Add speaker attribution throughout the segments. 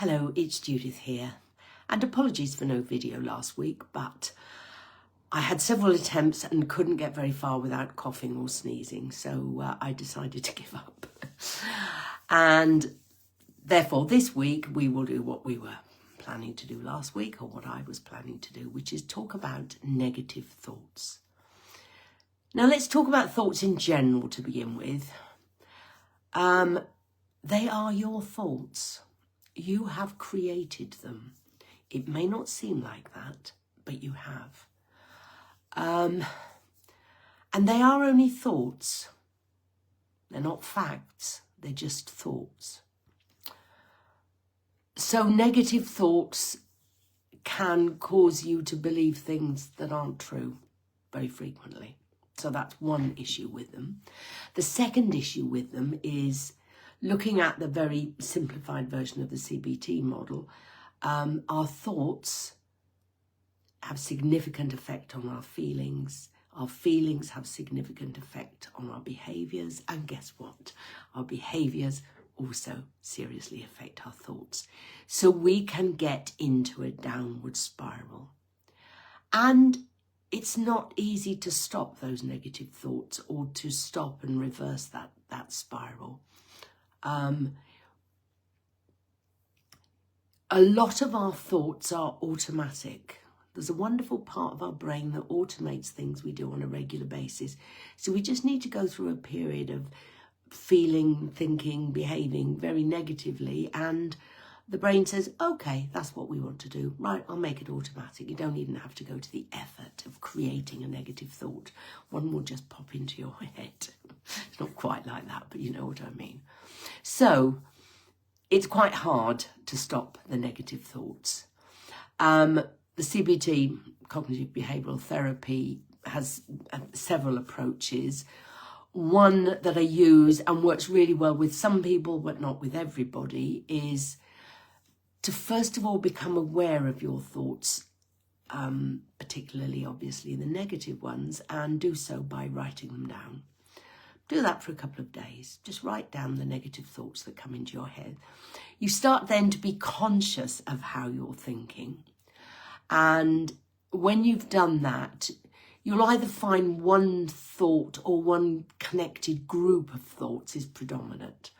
Speaker 1: Hello, it's Judith here, and apologies for no video last week, but I had several attempts and couldn't get very far without coughing or sneezing, so I decided to give up. And therefore this week we will do what we were planning to do last week, or what I was planning to do, which is talk about negative thoughts. Now let's talk about thoughts in general to begin with. They are your thoughts. You have created them. It may not seem like that, but you have. And they are only thoughts. They're not facts. They're just thoughts. So negative thoughts can cause you to believe things that aren't true very frequently. So that's one issue with them. The second issue with them is looking at the very simplified version of the CBT model. Our thoughts have significant effect on our feelings. Our feelings have significant effect on our behaviours. And guess what? Our behaviours also seriously affect our thoughts. So we can get into a downward spiral. And it's not easy to stop those negative thoughts or to stop and reverse that spiral. A lot of our thoughts are automatic. There's a wonderful part of our brain that automates things we do on a regular basis. So we just need to go through a period of feeling, thinking, behaving very negatively, and the brain says, okay, that's what we want to do. Right, I'll make it automatic. You don't even have to go to the effort of creating a negative thought. One will just pop into your head. It's not quite like that, but you know what I mean. So it's quite hard to stop the negative thoughts. The CBT, cognitive behavioural therapy, has several approaches. One that I use and works really well with some people, but not with everybody, is to first of all become aware of your thoughts, particularly obviously the negative ones, and do so by writing them down. Do that for a couple of days. Just write down the negative thoughts that come into your head. You start then to be conscious of how you're thinking. And when you've done that, you'll either find one thought or one connected group of thoughts is predominant.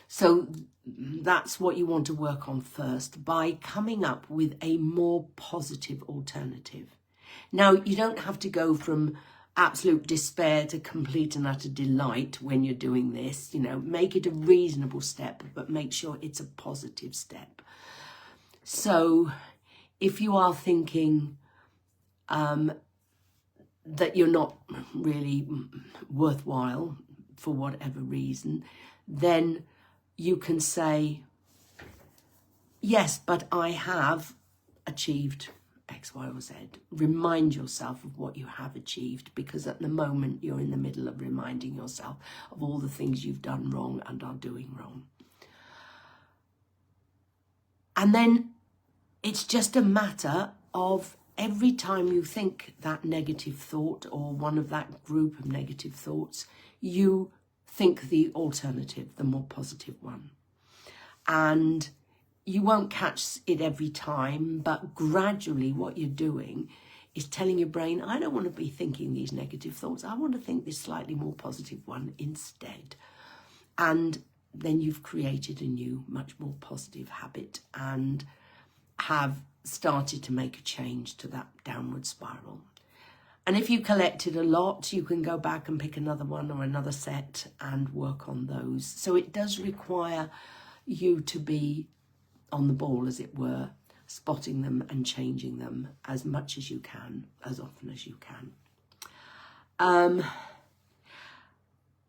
Speaker 1: So that's what you want to work on first, by coming up with a more positive alternative. Now, you don't have to go from absolute despair to complete and utter delight when you're doing this. You know, make it a reasonable step, but make sure it's a positive step. So if you are thinking that you're not really worthwhile for whatever reason, then you can say, yes, but I have achieved X, Y, or Z. Remind yourself of what you have achieved, because at the moment you're in the middle of reminding yourself of all the things you've done wrong and are doing wrong. And then it's just a matter of every time you think that negative thought or one of that group of negative thoughts, you think the alternative, the more positive one. And you won't catch it every time, but gradually what you're doing is telling your brain, I don't want to be thinking these negative thoughts. I want to think this slightly more positive one instead. And then you've created a new, much more positive habit and have started to make a change to that downward spiral. And if you collected a lot, you can go back and pick another one or another set and work on those. So it does require you to be on the ball, as it were, spotting them and changing them as much as you can, as often as you can.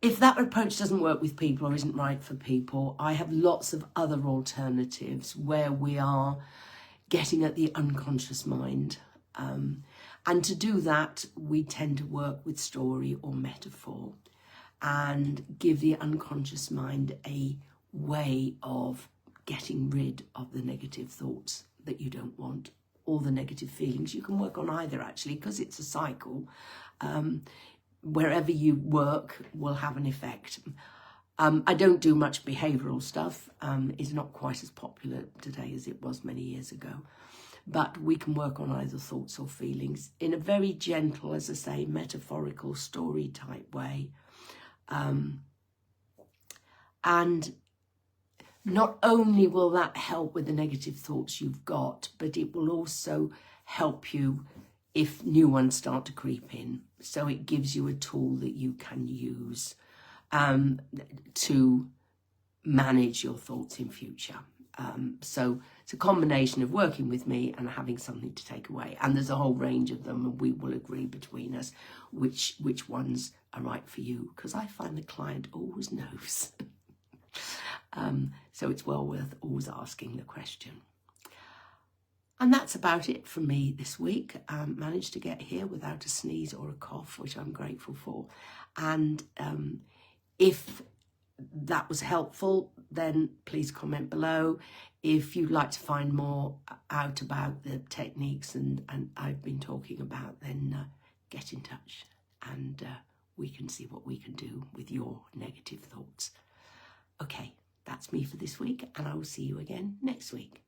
Speaker 1: If that approach doesn't work with people or isn't right for people, I have lots of other alternatives where we are getting at the unconscious mind. And to do that, we tend to work with story or metaphor and give the unconscious mind a way of getting rid of the negative thoughts that you don't want, or the negative feelings. You can work on either, actually, because it's a cycle. Wherever you work will have an effect. I don't do much behavioural stuff. It's not quite as popular today as it was many years ago. But we can work on either thoughts or feelings in a very gentle, as I say, metaphorical story type way. And not only will that help with the negative thoughts you've got, but it will also help you if new ones start to creep in. So it gives you a tool that you can use to manage your thoughts in future. So it's a combination of working with me and having something to take away. And there's a whole range of them, and we will agree between us which ones are right for you, because I find the client always knows. So it's well worth always asking the question. And that's about it from me this week. Managed to get here without a sneeze or a cough, which I'm grateful for. And if that was helpful, then please comment below. If you'd like to find more out about the techniques and I've been talking about, then get in touch and we can see what we can do with your negative thoughts. Okay, that's me for this week, and I will see you again next week.